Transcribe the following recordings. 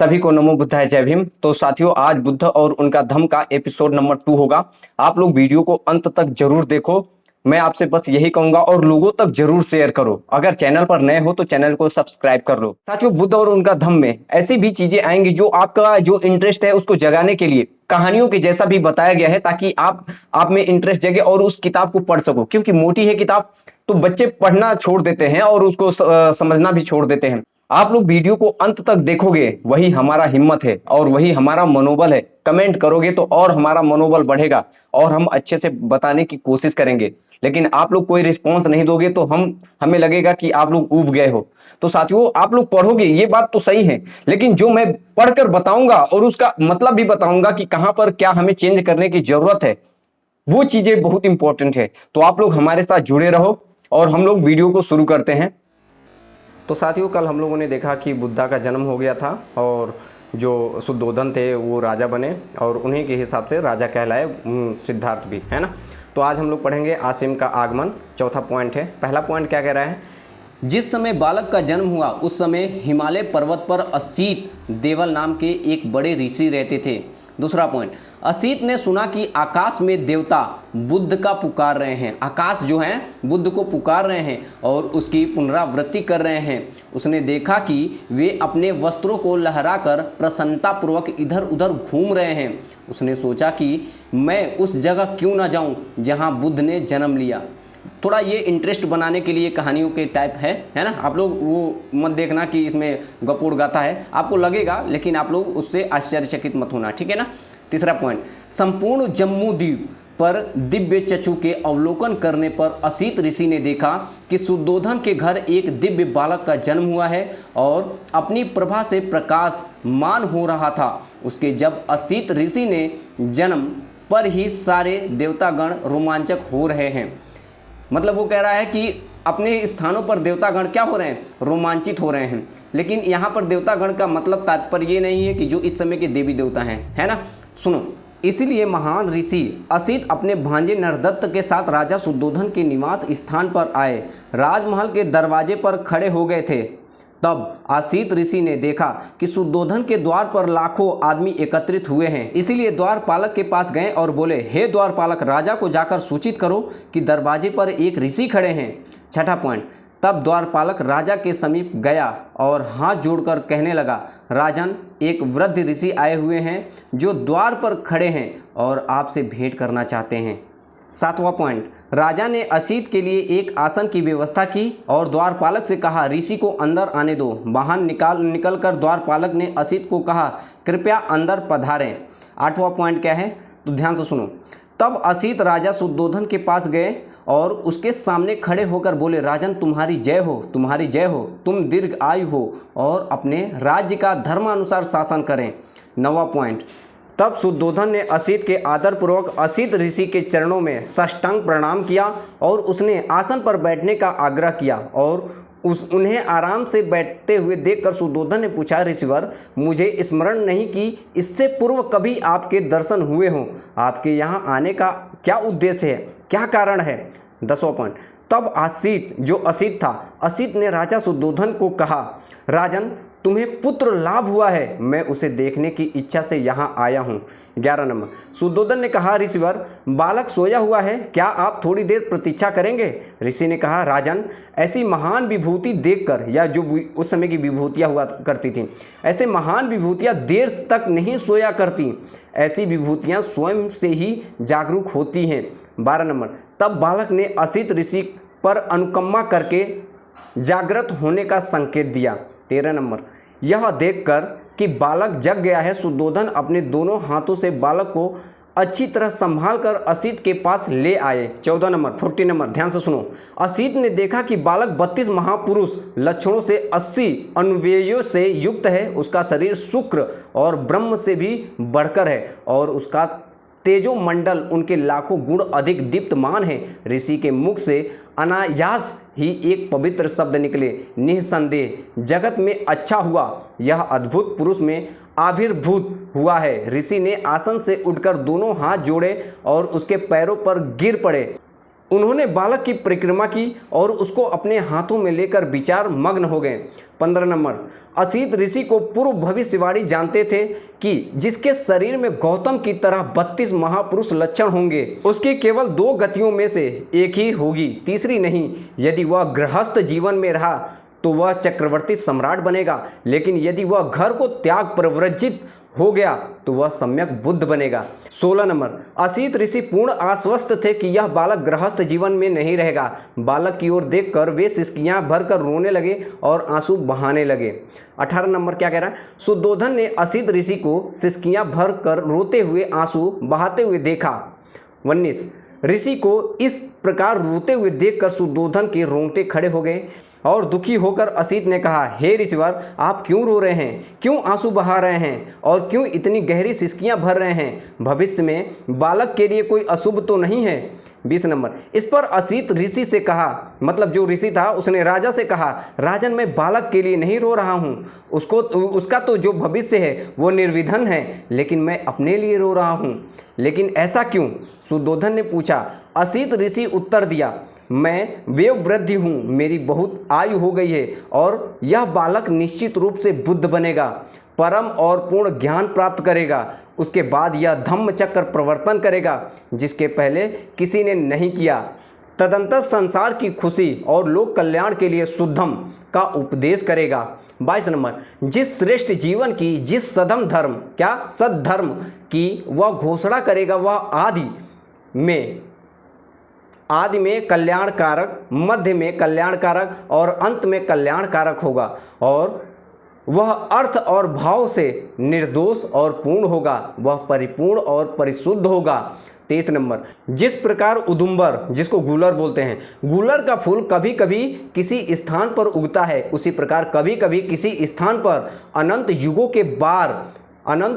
सभी को नमो बुद्धाय जय भीम। तो साथियों, आज बुद्ध और उनका धम्म का एपिसोड नंबर 2 होगा। आप लोग वीडियो को अंत तक जरूर देखो। मैं आपसे बस यही कहूंगा और लोगों तक जरूर शेयर करो। अगर चैनल पर नए हो तो चैनल को सब्सक्राइब कर लो। साथियों, बुद्ध और उनका धम्म में ऐसी भी चीजें आएंगी जो आपका जो इंटरेस्ट है उसको जगाने के लिए कहानियों के जैसा भी बताया गया है, ताकि आप में इंटरेस्ट जगे और उस किताब को पढ़ सको। क्योंकि मोटी है किताब तो बच्चे पढ़ना छोड़ देते हैं और उसको समझना भी छोड़ देते हैं। आप लोग वीडियो को अंत तक देखोगे, वही हमारा हिम्मत है और वही हमारा मनोबल है। कमेंट करोगे तो और हमारा मनोबल बढ़ेगा और हम अच्छे से बताने की कोशिश करेंगे। लेकिन आप लोग कोई रिस्पॉन्स नहीं दोगे तो हमें लगेगा कि आप लोग ऊब गए हो। तो साथियों, आप लोग पढ़ोगे ये बात तो सही है, लेकिन जो मैं पढ़कर बताऊंगा और उसका मतलब भी बताऊंगा कि कहां पर क्या हमें चेंज करने की जरूरत है, वो चीजें बहुत इंपॉर्टेंट है। तो आप लोग हमारे साथ जुड़े रहो और हम लोग वीडियो को शुरू करते हैं। तो साथियों, कल हम लोगों ने देखा कि बुद्धा का जन्म हो गया था और जो शुद्धोधन थे वो राजा बने और उन्हीं के हिसाब से राजा कहलाए सिद्धार्थ भी, है ना। तो आज हम लोग पढ़ेंगे आसिम का आगमन। चौथा पॉइंट है। पहला पॉइंट क्या कह रहा है? जिस समय बालक का जन्म हुआ उस समय हिमालय पर्वत पर असीत देवल नाम के एक बड़े ऋषि रहते थे। दूसरा पॉइंट, असीत ने सुना कि आकाश में देवता बुद्ध का पुकार रहे हैं। आकाश जो है बुद्ध को पुकार रहे हैं और उसकी पुनरावृत्ति कर रहे हैं। उसने देखा कि वे अपने वस्त्रों को लहराकर प्रसन्नतापूर्वक इधर उधर घूम रहे हैं। उसने सोचा कि मैं उस जगह क्यों ना जाऊं जहां बुद्ध ने जन्म लिया। थोड़ा ये इंटरेस्ट बनाने के लिए कहानियों के टाइप है ना। आप लोग वो मत देखना कि इसमें गपोड़ गाथा है, आपको लगेगा, लेकिन आप लोग उससे आश्चर्यचकित मत होना, ठीक है ना। तीसरा पॉइंट, संपूर्ण जम्मू द्वीप पर दिव्य चक्षु के अवलोकन करने पर असीत ऋषि ने देखा कि शुद्धोधन के घर एक दिव्य बालक का जन्म हुआ है और अपनी प्रभा से प्रकाशमान हो रहा था। उसके जब असीत ऋषि ने जन्म पर ही सारे देवतागण रोमांचक हो रहे हैं। मतलब वो कह रहा है कि अपने स्थानों पर देवतागण क्या हो रहे हैं? रोमांचित हो रहे हैं। लेकिन यहाँ पर देवतागण का मतलब तात्पर्य ये नहीं है कि जो इस समय के देवी देवता हैं, है ना। सुनो, इसीलिए महान ऋषि असीत अपने भांजे नरदत्त के साथ राजा शुद्धोधन के निवास स्थान पर आए। राजमहल के दरवाजे पर खड़े हो गए थे। तब असीत ऋषि ने देखा कि शुद्धोधन के द्वार पर लाखों आदमी एकत्रित हुए हैं। इसीलिए द्वारपालक के पास गए और बोले, हे द्वारपालक, राजा को जाकर सूचित करो कि दरवाजे पर एक ऋषि खड़े हैं। छठा पॉइंट, तब द्वारपालक राजा के समीप गया और हाथ जोड़कर कहने लगा, राजन, एक वृद्ध ऋषि आए हुए हैं जो द्वार पर खड़े हैं और आपसे भेंट करना चाहते हैं। सातवां पॉइंट, राजा ने असीत के लिए एक आसन की व्यवस्था की और द्वारपालक से कहा, ऋषि को अंदर आने दो। बाहर निकलकर द्वारपालक ने असीत को कहा, कृपया अंदर पधारें। आठवां पॉइंट क्या है तो ध्यान से सुनो। तब असीत राजा शुद्धोधन के पास गए और उसके सामने खड़े होकर बोले, राजन, तुम्हारी जय हो, तुम्हारी जय हो। तुम दीर्घ आयु हो और अपने राज्य का धर्मानुसार शासन करें। नौवां पॉइंट, तब शुद्धोधन ने असीत के आदरपूर्वक असीत ऋषि के चरणों में साष्टांग प्रणाम किया और उसने आसन पर बैठने का आग्रह किया और उन्हें आराम से बैठते हुए देखकर शुद्धोधन ने पूछा, ऋषिवर, मुझे स्मरण नहीं कि इससे पूर्व कभी आपके दर्शन हुए हों। आपके यहाँ आने का क्या उद्देश्य है, क्या कारण है? 10वां पॉइंट, तब असीत, जो असीत था, असीत ने राजा शुद्धोधन को कहा, राजन, तुम्हें पुत्र लाभ हुआ है, मैं उसे देखने की इच्छा से यहाँ आया हूँ। 11 नंबर, शुद्धोधन ने कहा, ऋषिवर, बालक सोया हुआ है, क्या आप थोड़ी देर प्रतीक्षा करेंगे? ऋषि ने कहा, राजन, ऐसी महान विभूति देखकर, या जो उस समय की विभूतियाँ हुआ करती थीं, ऐसे महान विभूतियाँ देर तक नहीं सोया करती। ऐसी विभूतियाँ स्वयं से ही जागरूक होती हैं। 12 नंबर, तब बालक ने असीत ऋषि पर अनुकंपा करके जागृत होने का संकेत दिया। 13 नंबर, यह देखकर कि बालक जग गया है, शुद्धोधन अपने दोनों हाथों से बालक को अच्छी तरह संभाल कर असीत के पास ले आए। 14 नंबर 40 नंबर, ध्यान से सुनो। असीत ने देखा कि बालक 32 महापुरुष लक्षणों से 80 अनुव्ययों से युक्त है। उसका शरीर शुक्र और ब्रह्म से भी बढ़कर है और उसका तेजो मंडल उनके लाखों गुण अधिक दीप्तमान है। ऋषि के मुख से अनायास ही एक पवित्र शब्द निकले, निःसंदेह जगत में अच्छा हुआ, यह अद्भुत पुरुष में आविर्भूत हुआ है। ऋषि ने आसन से उठकर दोनों हाथ जोड़े और उसके पैरों पर गिर पड़े। उन्होंने बालक की परिक्रमा की और उसको अपने हाथों में लेकर विचार मग्न हो गए। 15 नंबर, असित ऋषि को पूर्व भविष्यवाणी जानते थे कि जिसके शरीर में गौतम की तरह 32 महापुरुष लक्षण होंगे, उसकी केवल 2 गतियों में से एक ही होगी, तीसरी नहीं। यदि वह गृहस्थ जीवन में रहा तो वह चक्रवर्ती सम्राट बनेगा, लेकिन यदि वह घर को त्याग प्रव्रजित हो गया तो वह सम्यक बुद्ध बनेगा। 16 नंबर, असित ऋषि पूर्ण आश्वस्त थे कि यह बालक गृहस्थ जीवन में नहीं रहेगा। बालक की ओर देखकर वे सिसकियां भरकर रोने लगे और आंसू बहाने लगे। 18 नंबर क्या कह रहा है, शुद्धोधन ने असित ऋषि को सिसकियां भरकर रोते हुए आंसू बहाते हुए देखा। 19, ऋषि को इस प्रकार रोते हुए देखकर शुद्धोधन के रोंगटे खड़े हो गए और दुखी होकर असित ने कहा, हे ऋषिवर, आप क्यों रो रहे हैं, क्यों आंसू बहा रहे हैं और क्यों इतनी गहरी सिसकियां भर रहे हैं? भविष्य में बालक के लिए कोई अशुभ तो नहीं है? 20 नंबर, इस पर असित ऋषि से कहा, मतलब जो ऋषि था उसने राजा से कहा, राजन मैं बालक के लिए नहीं रो रहा हूँ, उसका तो जो भविष्य है वो निर्विधन है, लेकिन मैं अपने लिए रो रहा हूँ। लेकिन ऐसा क्यों? शुद्धोधन ने पूछा। असित ऋषि उत्तर दिया, मैं वयोवृद्ध हूँ, मेरी बहुत आयु हो गई है और यह बालक निश्चित रूप से बुद्ध बनेगा, परम और पूर्ण ज्ञान प्राप्त करेगा। उसके बाद यह धम्म चक्र प्रवर्तन करेगा जिसके पहले किसी ने नहीं किया। तदंतर संसार की खुशी और लोक कल्याण के लिए शुद्धम का उपदेश करेगा। 22 नंबर, जिस श्रेष्ठ जीवन की, जिस सदम धर्म, क्या सद्धर्म की वह घोषणा करेगा, वह आदि में कल्याणकारक, मध्य में कल्याणकारक और अंत में कल्याणकारक होगा, और वह अर्थ और भाव से निर्दोष और पूर्ण होगा, वह परिपूर्ण और परिशुद्ध होगा। 23 नंबर, जिस प्रकार उदुम्बर, जिसको गूलर बोलते हैं, गूलर का फूल कभी कभी किसी स्थान पर उगता है, उसी प्रकार कभी कभी किसी स्थान पर अनंत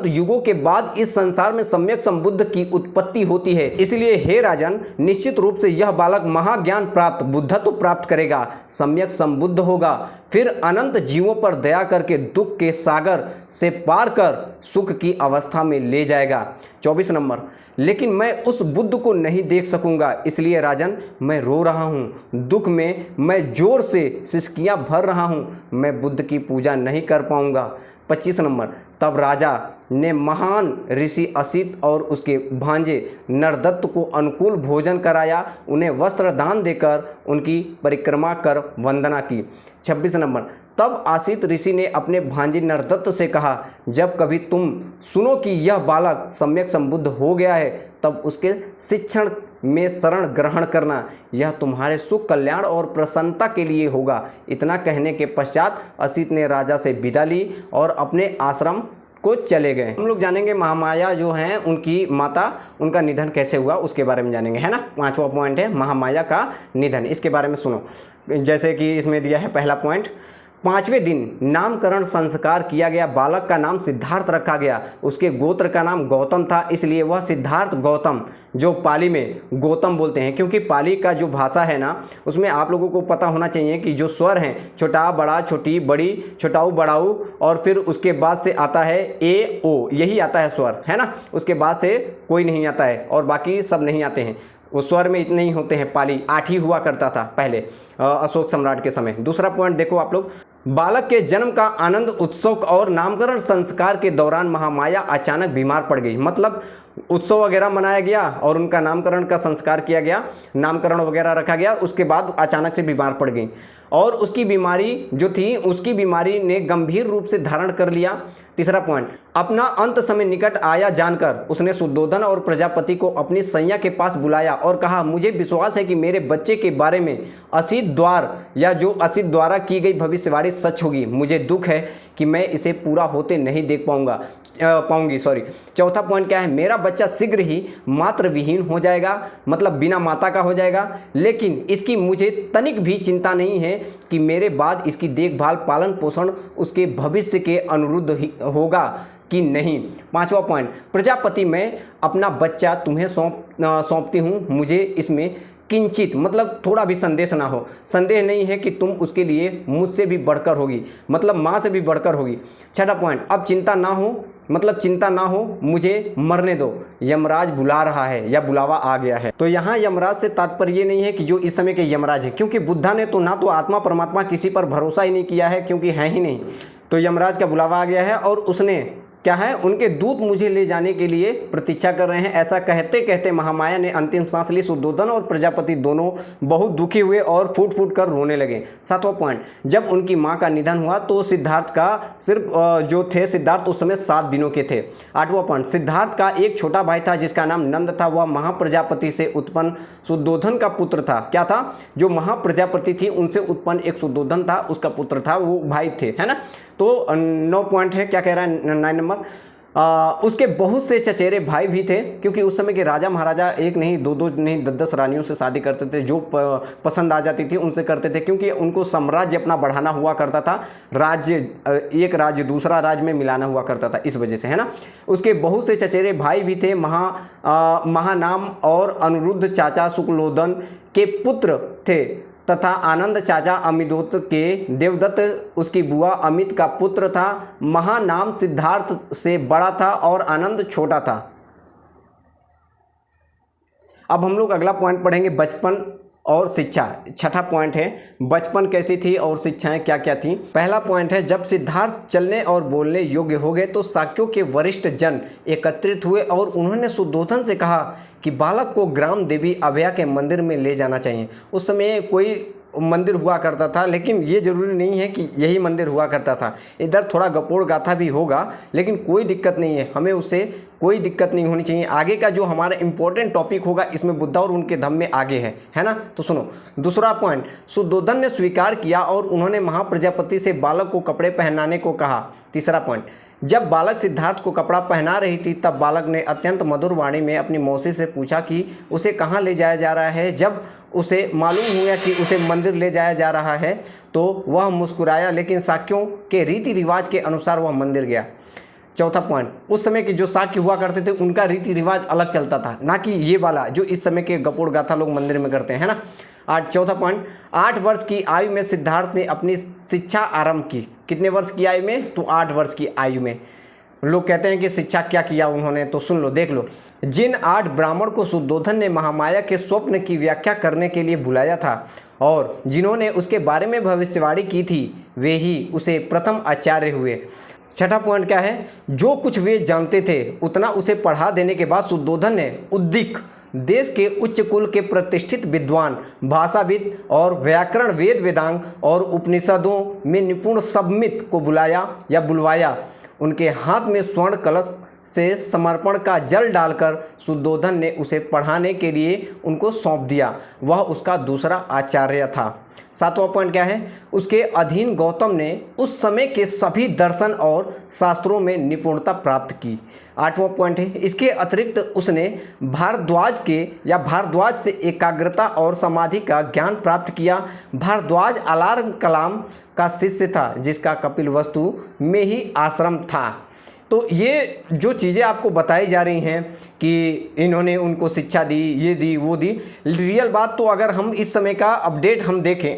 युगों के बाद इस संसार में सम्यक संबुद्ध की उत्पत्ति होती है। इसलिए हे राजन, निश्चित रूप से यह बालक महाज्ञान प्राप्त, बुद्धत्व प्राप्त करेगा, सम्यक संबुद्ध होगा, फिर अनंत जीवों पर दया करके दुख के सागर से पार कर सुख की अवस्था में ले जाएगा। 24 नंबर, लेकिन मैं उस बुद्ध को नहीं देख सकूंगा, इसलिए राजन मैं रो रहा हूँ, दुख में मैं जोर से सिसकियां भर रहा हूँ, मैं बुद्ध की पूजा नहीं कर पाऊंगा। 25 नंबर, तब राजा ने महान ऋषि असित और उसके भांजे नरदत्त को अनुकूल भोजन कराया, उन्हें वस्त्र दान देकर उनकी परिक्रमा कर वंदना की। 26 नंबर, तब असित ऋषि ने अपने भांजे नरदत्त से कहा, जब कभी तुम सुनो कि यह बालक सम्यक संबुद्ध हो गया है तब उसके शिक्षण में शरण ग्रहण करना, यह तुम्हारे सुख, कल्याण और प्रसन्नता के लिए होगा। इतना कहने के पश्चात असित ने राजा से विदा ली और अपने आश्रम को चले गए। हम लोग जानेंगे महामाया जो हैं उनकी माता, उनका निधन कैसे हुआ उसके बारे में जानेंगे, है ना। 5वां पॉइंट है महामाया का निधन, इसके बारे में सुनो। जैसे कि इसमें दिया है पहला पॉइंट, 5वें दिन नामकरण संस्कार किया गया, बालक का नाम सिद्धार्थ रखा गया, उसके गोत्र का नाम गौतम था, इसलिए वह सिद्धार्थ गौतम, जो पाली में गौतम बोलते हैं, क्योंकि पाली का जो भाषा है ना उसमें आप लोगों को पता होना चाहिए कि जो स्वर हैं, छोटा बड़ा, छोटी बड़ी, छोटाऊ बड़ाऊ, और फिर उसके बाद से आता है ए ओ, यही आता है स्वर, है ना। उसके बाद से कोई नहीं आता है और बाकी सब नहीं आते हैं, वो स्वर में इतने ही होते हैं। पाली 8 ही हुआ करता था पहले अशोक सम्राट के समय। दूसरा पॉइंट देखो आप लोग, बालक के जन्म का आनंद उत्सव और नामकरण संस्कार के दौरान महामाया अचानक बीमार पड़ गई। मतलब उत्सव वगैरह मनाया गया और उनका नामकरण का संस्कार किया गया, नामकरण वगैरह रखा गया, उसके बाद अचानक से बीमार पड़ गई और उसकी बीमारी जो थी, उसकी बीमारी ने गंभीर रूप से धारण कर लिया। तीसरा पॉइंट, अपना अंत समय निकट आया जानकर उसने शुद्धोधन और प्रजापति को अपनी सैया के पास बुलाया और कहा, मुझे विश्वास है कि मेरे बच्चे के बारे में असित द्वारा की गई भविष्यवाणी सच होगी। मुझे दुख है कि मैं इसे पूरा होते नहीं देख पाऊंगी। चौथा पॉइंट क्या है, मेरा बच्चा शीघ्र ही मातृ विहीन हो जाएगा, मतलब बिना माता का हो जाएगा, लेकिन इसकी मुझे तनिक भी चिंता नहीं है कि मेरे बाद इसकी देखभाल, पालन पोषण उसके भविष्य के अनुरुद्ध होगा कि नहीं। 5वां पॉइंट, प्रजापति मैं अपना बच्चा तुम्हें सौंपती हूँ, मुझे इसमें किंचित, मतलब थोड़ा भी संदेह नहीं है कि तुम उसके लिए मुझसे भी बढ़कर होगी, मतलब माँ से भी बढ़कर होगी। 6वां पॉइंट, अब चिंता ना हो, मतलब चिंता ना हो, मुझे मरने दो, यमराज बुला रहा है या बुलावा आ गया है। तो यहाँ यमराज से तात्पर्य ये नहीं है कि जो इस समय के यमराज है, क्योंकि बुद्धा ने तो ना तो आत्मा परमात्मा किसी पर भरोसा ही नहीं किया है, क्योंकि है ही नहीं। तो यमराज का बुलावा आ गया है और उसने क्या है, उनके दूत मुझे ले जाने के लिए प्रतीक्षा कर रहे हैं। ऐसा कहते कहते महामाया ने अंतिम सांस ली। सुद्धोधन और प्रजापति दोनों बहुत दुखी हुए और फूट फूट कर रोने लगे। 7वां पॉइंट, जब उनकी मां का निधन हुआ तो सिद्धार्थ का सिर्फ जो थे सिद्धार्थ उस समय 7 दिनों के थे। 8वां पॉइंट, सिद्धार्थ का एक छोटा भाई था जिसका नाम नंद था। वह महाप्रजापति से उत्पन्न शुद्धोधन का पुत्र था। क्या था? जो महाप्रजापति थी उनसे उत्पन्न एक शुद्धोधन था, उसका पुत्र था, वो भाई थे, है ना। तो 9 पॉइंट है, क्या कह रहा है 9 नंबर, उसके बहुत से चचेरे भाई भी थे, क्योंकि उस समय के राजा महाराजा एक नहीं, 2 नहीं, 10 रानियों से शादी करते थे। जो पसंद आ जाती थी उनसे करते थे, क्योंकि उनको साम्राज्य अपना बढ़ाना हुआ करता था, राज्य एक राज्य दूसरा राज्य में मिलाना हुआ करता था, इस वजह से, है ना। उसके बहुत से चचेरे भाई भी थे। महानाम और अनिरुद्ध चाचा शुक्लोदन के पुत्र थे, तथा आनंद चाचा अमिदोत के देवदत्त उसकी बुआ अमित का पुत्र था। महानाम सिद्धार्थ से बड़ा था और आनंद छोटा था। अब हम लोग अगला पॉइंट पढ़ेंगे, बचपन और शिक्षा। 6ठा पॉइंट है, बचपन कैसी थी और शिक्षाएं क्या क्या थी। पहला पॉइंट है, जब सिद्धार्थ चलने और बोलने योग्य हो गए तो शाक्यों के वरिष्ठ जन एकत्रित हुए और उन्होंने शुद्धोधन से कहा कि बालक को ग्राम देवी अभया के मंदिर में ले जाना चाहिए। उस समय कोई मंदिर हुआ करता था, लेकिन ये जरूरी नहीं है कि यही मंदिर हुआ करता था। इधर थोड़ा गपोड़ गाथा भी होगा, लेकिन कोई दिक्कत नहीं है, हमें उससे कोई दिक्कत नहीं होनी चाहिए। आगे का जो हमारा इंपॉर्टेंट टॉपिक होगा इसमें बुद्धा और उनके धम्म में आगे है ना। तो सुनो, दूसरा पॉइंट, शुद्धोधन ने स्वीकार किया और उन्होंने महाप्रजापति से बालक को कपड़े पहनाने को कहा। तीसरा पॉइंट, जब बालक सिद्धार्थ को कपड़ा पहना रही थी तब बालक ने अत्यंत मधुर वाणी में अपनी मौसी से पूछा कि उसे कहाँ ले जाया जा रहा है। जब उसे मालूम हुआ कि उसे मंदिर ले जाया जा रहा है तो वह मुस्कुराया, लेकिन शाक्यों के रीति रिवाज के अनुसार वह मंदिर गया। चौथा पॉइंट, उस समय के जो शाक्य हुआ करते थे उनका रीति रिवाज अलग चलता था, ना कि ये वाला जो इस समय के गपोड़ गाथा लोग मंदिर में करते हैं ना। चौथा पॉइंट, 8 वर्ष की आयु में सिद्धार्थ ने अपनी शिक्षा आरंभ की। कितने वर्ष की आयु में? तो 8 वर्ष की आयु में। लोग कहते हैं कि शिक्षा क्या किया उन्होंने, तो सुन लो, देख लो। जिन 8 ब्राह्मण को शुद्धोधन ने महामाया के स्वप्न की व्याख्या करने के लिए बुलाया था और जिन्होंने उसके बारे में भविष्यवाणी की थी, वे ही उसे प्रथम आचार्य हुए। छठा पॉइंट क्या है? जो कुछ वे जानते थे उतना उसे पढ़ा देने के बाद शुद्धोधन ने उद्दिक देश के उच्च कुल के प्रतिष्ठित विद्वान, भाषाविद और व्याकरण, वेद वेदांग और उपनिषदों में निपुण सबमित को बुलाया या बुलवाया। उनके हाथ में स्वर्ण कलश से समर्पण का जल डालकर शुद्धोधन ने उसे पढ़ाने के लिए उनको सौंप दिया। वह उसका दूसरा आचार्य था। 7वां पॉइंट क्या है? उसके अधीन गौतम ने उस समय के सभी दर्शन और शास्त्रों में निपुणता प्राप्त की। 8वां पॉइंट है, इसके अतिरिक्त उसने भारद्वाज से एकाग्रता और समाधि का ज्ञान प्राप्त किया। भारद्वाज अलार्म कलाम का शिष्य था जिसका कपिलवस्तु में ही आश्रम था। तो ये जो चीज़ें आपको बताई जा रही हैं कि इन्होंने उनको शिक्षा दी, ये दी, वो दी, रियल बात तो अगर हम इस समय का अपडेट हम देखें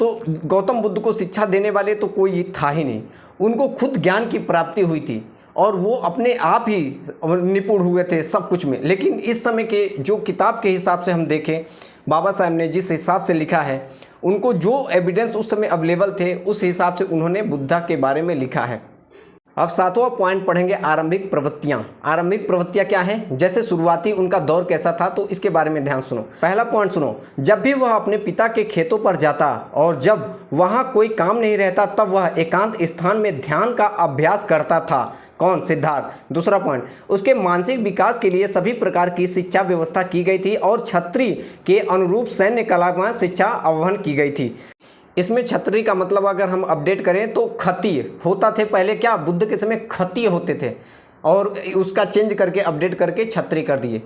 तो गौतम बुद्ध को शिक्षा देने वाले तो कोई था ही नहीं। उनको खुद ज्ञान की प्राप्ति हुई थी और वो अपने आप ही निपुण हुए थे सब कुछ में। लेकिन इस समय के जो किताब के हिसाब से हम देखें, बाबा साहब ने जिस हिसाब से लिखा है, उनको जो एविडेंस उस समय अवेलेबल थे उस हिसाब से उन्होंने बुद्धा के बारे में लिखा है। अब 7वां पॉइंट पढ़ेंगे, आरंभिक प्रवृत्तियां। आरंभिक प्रवृत्तियां क्या है? जैसे शुरुआती उनका दौर कैसा था, तो इसके बारे में ध्यान सुनो। पहला पॉइंट सुनो, जब भी वह अपने पिता के खेतों पर जाता और जब वहां कोई काम नहीं रहता तब वह एकांत स्थान में ध्यान का अभ्यास करता था। कौन? सिद्धार्थ। दूसरा पॉइंट, उसके मानसिक विकास के लिए सभी प्रकार की शिक्षा व्यवस्था की गई थी और क्षत्रिय के अनुरूप सैन्य कला में शिक्षा आह्वान की गई थी। इसमें क्षत्रिय का मतलब अगर हम अपडेट करें तो खत्तीय होता थे पहले। क्या? बुद्ध के समय खत्तीय होते थे और उसका चेंज करके अपडेट करके क्षत्रिय कर दिए।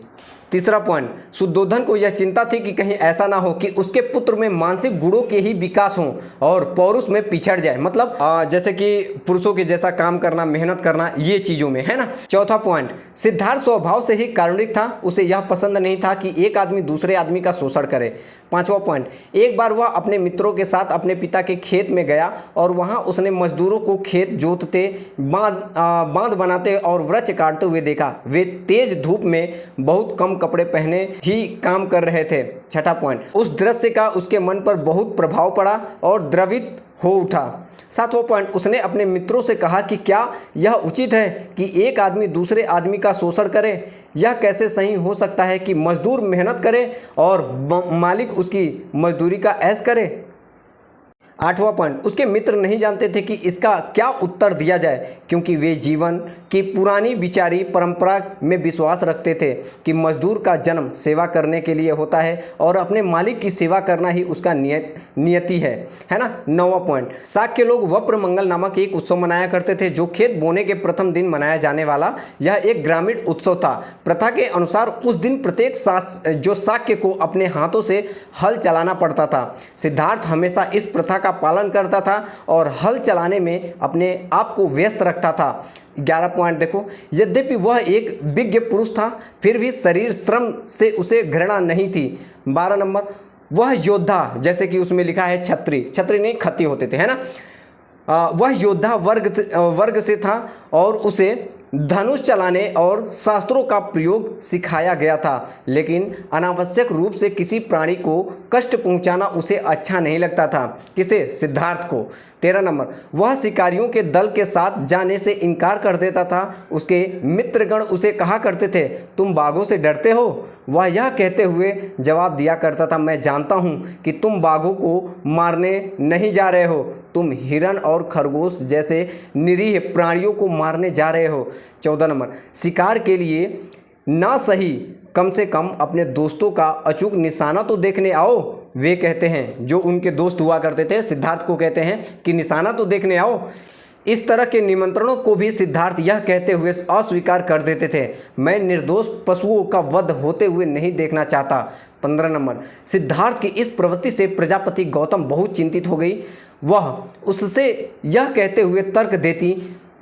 तीसरा पॉइंट, शुद्धोधन को यह चिंता थी कि कहीं ऐसा ना हो कि उसके पुत्र में मानसिक गुणों के ही विकास हो और पौरुष में पिछड़ जाए, मतलब जैसे कि पुरुषों के जैसा काम करना, मेहनत करना, ये चीजों में, है ना। चौथा पॉइंट, सिद्धार्थ स्वभाव से ही कारुणिक था, उसे यह पसंद नहीं था कि एक आदमी दूसरे आदमी का शोषण करे। पांचवा पॉइंट, एक बार वह अपने मित्रों के साथ अपने पिता के खेत में गया और वहां उसने मजदूरों को खेत जोतते, बांध बनाते और वृक्ष काटते हुए देखा। वे तेज धूप में बहुत कम कपड़े पहने ही काम कर रहे थे। छठा पॉइंट, उस दृश्य का उसके मन पर बहुत प्रभाव पड़ा और द्रवित हो उठा। सातवां पॉइंट, उसने अपने मित्रों से कहा कि क्या यह उचित है कि एक आदमी दूसरे आदमी का शोषण करे? यह कैसे सही हो सकता है कि मजदूर मेहनत करे और मालिक उसकी मजदूरी का ऐश करे? आठवां पॉइंट, उसके मित्र नहीं जानते थे कि इसका क्या उत्तर दिया जाए, क्योंकि वे जीवन की पुरानी विचारी परंपरा में विश्वास रखते थे कि मजदूर का जन्म सेवा करने के लिए होता है और अपने मालिक की सेवा करना ही उसका नियति है ना। नौवां पॉइंट, साक के लोग वप्र मंगल नामक एक उत्सव मनाया करते थे, जो खेत बोने के प्रथम दिन मनाया जाने वाला यह एक ग्रामीण उत्सव था। प्रथा के अनुसार उस दिन प्रत्येक जो शाक्य को अपने हाथों से हल चलाना पड़ता था। सिद्धार्थ हमेशा इस प्रथा का पालन करता था और हल चलाने में अपने आप को व्यस्त रखता था। 11 पॉइंट देखो, यद्यपि वह एक विज्ञ पुरुष था, फिर भी शरीर श्रम से उसे घृणा नहीं थी। 12 नंबर, वह योद्धा, जैसे कि उसमें लिखा है छत्री नहीं खत्ती होते थे, है ना। वह योद्धा वर्ग से था और उसे धनुष चलाने और शास्त्रों का प्रयोग सिखाया गया था, लेकिन अनावश्यक रूप से किसी प्राणी को कष्ट पहुंचाना उसे अच्छा नहीं लगता था। किसे? सिद्धार्थ को। 13 नंबर, वह शिकारियों के दल के साथ जाने से इनकार कर देता था। उसके मित्रगण उसे कहा करते थे, तुम बाघों से डरते हो? वह यह कहते हुए जवाब दिया करता था, मैं जानता हूँ कि तुम बाघों को मारने नहीं जा रहे हो, तुम हिरन और खरगोश जैसे निरीह प्राणियों को मारने जा रहे हो। 14 नंबर, शिकार के लिए ना सही कम से कम अपने दोस्तों का अचूक निशाना तो देखने आओ। वे कहते हैं, जो उनके दोस्त हुआ करते थे, सिद्धार्थ को कहते हैं कि निशाना तो देखने आओ। इस तरह के निमंत्रणों को भी सिद्धार्थ यह कहते हुए अस्वीकार कर देते थे, मैं निर्दोष पशुओं का वध होते हुए नहीं देखना चाहता। 15 नंबर, सिद्धार्थ की इस प्रवृत्ति से प्रजापति गौतम बहुत चिंतित हो गई। वह उससे यह कहते हुए तर्क देती,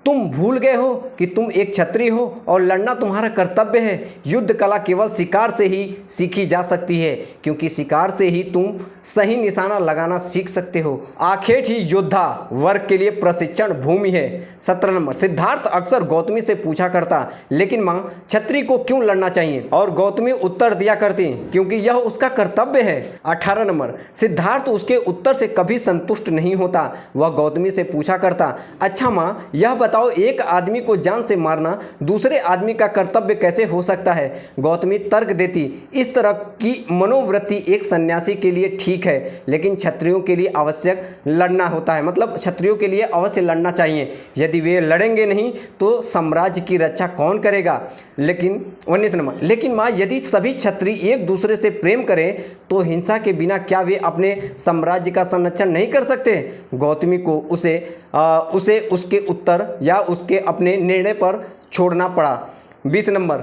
तुम भूल गए हो कि तुम एक क्षत्रिय हो और लड़ना तुम्हारा कर्तव्य है। युद्ध कला केवल शिकार से ही सीखी जा सकती है, क्योंकि शिकार से ही तुम सही निशाना लगाना सीख सकते हो। आखेट ही योद्धा वर्ग के लिए प्रशिक्षण भूमि है। 17 नंबर, सिद्धार्थ अक्सर गौतमी से पूछा करता, लेकिन माँ क्षत्रिय को क्यों लड़ना चाहिए? और गौतमी उत्तर दिया करती, क्योंकि यह उसका कर्तव्य है। 18 नंबर, सिद्धार्थ उसके उत्तर से कभी संतुष्ट नहीं होता। वह गौतमी से पूछा करता, अच्छा माँ, यह बताओ, एक आदमी को जान से मारना दूसरे आदमी का कर्तव्य कैसे हो सकता है? गौतमी तर्क देती, इस तरह की मनोवृत्ति एक सन्यासी के लिए ठीक है, लेकिन क्षत्रियों के लिए आवश्यक लड़ना होता है, मतलब क्षत्रियों के लिए अवश्य लड़ना चाहिए। यदि वे लड़ेंगे नहीं तो साम्राज्य की रक्षा कौन करेगा? लेकिन 19 नंबर, लेकिन माँ, यदि सभी क्षत्रिय एक दूसरे से प्रेम करें तो हिंसा के बिना क्या वे अपने साम्राज्य का संरक्षण नहीं कर सकते? गौतमी को उसे उसके उत्तर या उसके अपने निर्णय पर छोड़ना पड़ा। 20 नंबर,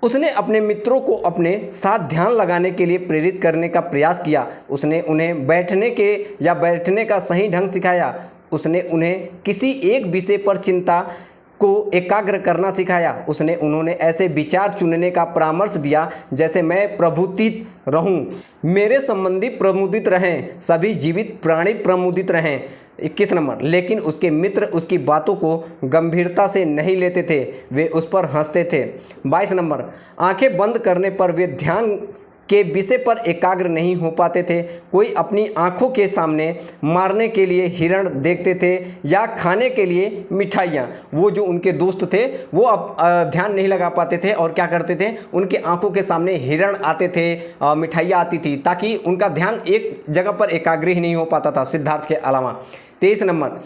उसने अपने मित्रों को अपने साथ ध्यान लगाने के लिए प्रेरित करने का प्रयास किया। उसने उन्हें बैठने का सही ढंग सिखाया। उसने उन्हें किसी एक विषय पर चिंता को एकाग्र करना सिखाया। उन्होंने ऐसे विचार चुनने का परामर्श दिया जैसे मैं प्रमुदित रहूं, मेरे संबंधी प्रमुदित रहें, सभी जीवित प्राणी प्रमुदित रहें। 21 नंबर, लेकिन उसके मित्र उसकी बातों को गंभीरता से नहीं लेते थे, वे उस पर हंसते थे। 22 नंबर, आंखें बंद करने पर वे ध्यान के विषय पर एकाग्र नहीं हो पाते थे। कोई अपनी आंखों के सामने मारने के लिए हिरण देखते थे या खाने के लिए मिठाइयाँ। वो जो उनके दोस्त थे वो अब ध्यान नहीं लगा पाते थे और क्या करते थे, उनके आंखों के सामने हिरण आते थे, मिठाइयाँ आती थी, ताकि उनका ध्यान एक जगह पर एकाग्र ही नहीं हो पाता था सिद्धार्थ के अलावा। 23 नंबर,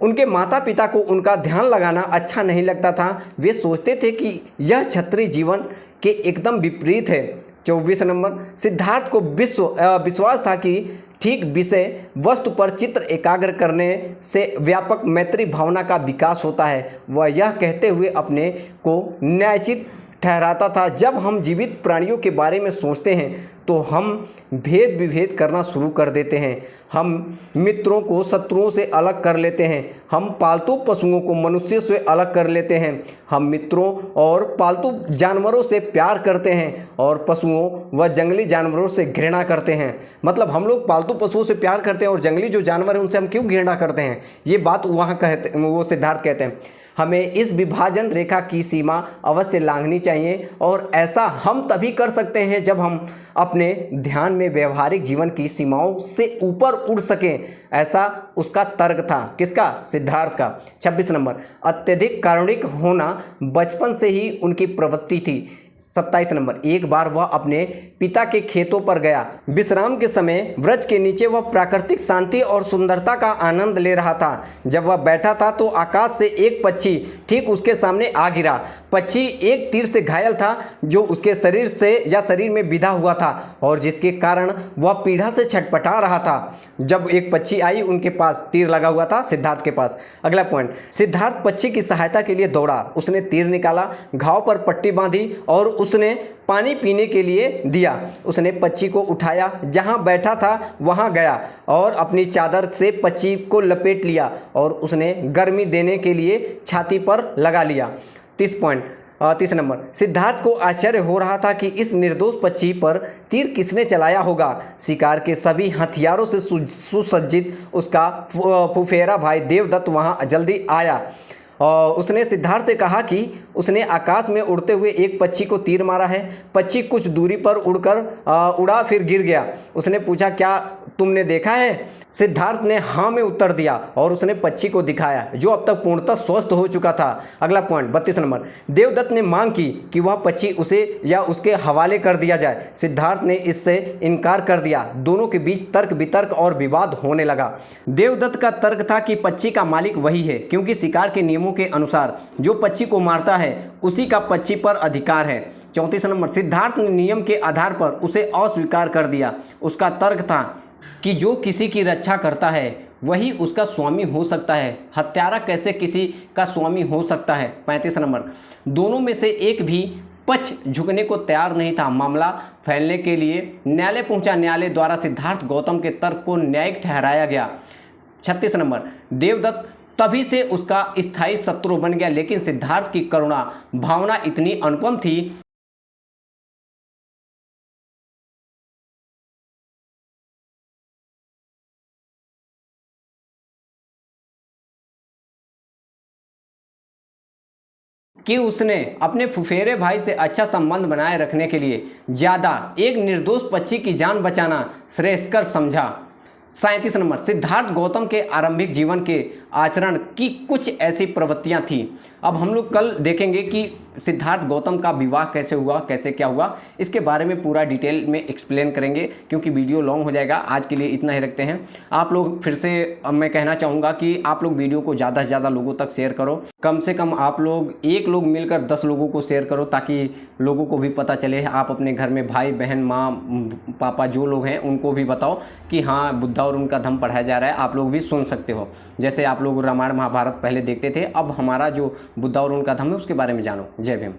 उनके माता पिता को उनका ध्यान लगाना अच्छा नहीं लगता था। वे सोचते थे कि यह क्षत्रिय जीवन के एकदम विपरीत है। 24 नंबर, सिद्धार्थ को विश्वास था कि ठीक विषय वस्तु पर चित्र एकाग्र करने से व्यापक मैत्री भावना का विकास होता है। वह यह कहते हुए अपने को न्यायोचित ठहराता था। जब हम जीवित प्राणियों के बारे में सोचते हैं तो हम भेद विभेद करना शुरू कर देते हैं। हम मित्रों को शत्रुओं से अलग कर लेते हैं। हम पालतू पशुओं को मनुष्यों से अलग कर लेते हैं। हम मित्रों और पालतू जानवरों से प्यार करते हैं और पशुओं व जंगली जानवरों से घृणा करते हैं। मतलब हम लोग पालतू पशुओं से प्यार करते हैं और जंगली जो जानवर हैं उनसे हम क्यों घृणा करते हैं, ये बात वहाँ कहते, वो सिद्धार्थ कहते हैं। हमें इस विभाजन रेखा की सीमा अवश्य लांघनी चाहिए और ऐसा हम तभी कर सकते हैं जब हम अपने ध्यान में व्यवहारिक जीवन की सीमाओं से ऊपर उड़ सकें। ऐसा उसका तर्क था। किसका? सिद्धार्थ का। 26 नंबर, अत्यधिक कारुणिक होना बचपन से ही उनकी प्रवृत्ति थी। 27 नंबर, एक बार वह अपने पिता के खेतों पर गया। विश्राम के समय वृक्ष के नीचे वह प्राकृतिक शांति और सुंदरता का आनंद ले रहा था। जब वह बैठा था तो आकाश से एक पक्षी ठीक उसके सामने आ गिरा। पक्षी एक तीर से घायल था जो उसके शरीर में बिधा हुआ था और जिसके कारण वह पीड़ा से छटपटा रहा था। जब एक पक्षी आई उनके पास, तीर लगा हुआ था सिद्धार्थ के पास। अगला पॉइंट, सिद्धार्थ पक्षी की सहायता के लिए दौड़ा। उसने तीर निकाला, घाव पर पट्टी बांधी और उसने पानी पीने के लिए दिया। उसने पक्षी को उठाया, जहां बैठा था वहां गया और अपनी चादर से पक्षी को लपेट लिया और उसने गर्मी देने के लिए छाती पर लगा लिया। 30 नंबर, सिद्धार्थ को आश्चर्य हो रहा था कि इस निर्दोष पक्षी पर तीर किसने चलाया होगा। शिकार के सभी हथियारों से सुसज्जित उसका फुफेरा भाई देवदत्त वहां जल्दी आया। उसने सिद्धार्थ से कहा कि उसने आकाश में उड़ते हुए एक पक्षी को तीर मारा है। पक्षी कुछ दूरी पर उड़ा फिर गिर गया। उसने पूछा, क्या तुमने देखा है? सिद्धार्थ ने हाँ में उत्तर दिया और उसने पक्षी को दिखाया जो अब तक पूर्णतः स्वस्थ हो चुका था। अगला पॉइंट 32 नंबर, देवदत्त ने मांग की कि वह पक्षी उसे या उसके हवाले कर दिया जाए। सिद्धार्थ ने इससे इनकार कर दिया। दोनों के बीच तर्क वितर्क और विवाद होने लगा। देवदत्त का तर्क था कि पक्षी का मालिक वही है, क्योंकि शिकार के नियमों के अनुसार जो पक्षी को मारता है उसी का पक्षी पर अधिकार है। 34 नंबर, सिद्धार्थ ने नियम के आधार पर उसे अस्वीकार कर दिया। उसका तर्क था कि जो किसी की रक्षा करता है वही उसका स्वामी हो सकता है, हत्यारा कैसे किसी का स्वामी हो सकता है। 35 नंबर, दोनों में से एक भी पक्ष झुकने को तैयार नहीं था। मामला फैलने के लिए न्यायालय पहुंचा। न्यायालय द्वारा सिद्धार्थ गौतम के तर्क को न्यायिक ठहराया गया। 36 नंबर, देवदत्त तभी से उसका स्थायी शत्रु बन गया, लेकिन सिद्धार्थ की करुणा भावना इतनी अनुपम थी कि उसने अपने फुफेरे भाई से अच्छा संबंध बनाए रखने के लिए ज़्यादा एक निर्दोष पक्षी की जान बचाना श्रेयस्कर समझा। 37 नंबर, सिद्धार्थ गौतम के आरंभिक जीवन के आचरण की कुछ ऐसी प्रवृत्तियां थीं। अब हम लोग कल देखेंगे कि सिद्धार्थ गौतम का विवाह कैसे हुआ, कैसे क्या हुआ, इसके बारे में पूरा डिटेल में एक्सप्लेन करेंगे, क्योंकि वीडियो लॉन्ग हो जाएगा। आज के लिए इतना ही रखते हैं। आप लोग फिर से मैं कहना चाहूँगा कि आप लोग वीडियो को ज़्यादा से ज़्यादा लोगों तक शेयर करो। कम से कम आप लोग एक लोग मिलकर 10 लोगों को शेयर करो, ताकि लोगों को भी पता चले। आप अपने घर में भाई बहन माँ पापा जो लोग हैं उनको भी बताओ कि हाँ, बुद्धा और उनका धम्म पढ़ाया जा रहा है, आप लोग भी सुन सकते हो। जैसे आप लोग रामायण महाभारत पहले देखते थे, अब हमारा जो बुद्धा और उनका धम्म है उसके बारे में जानो। जय भीम।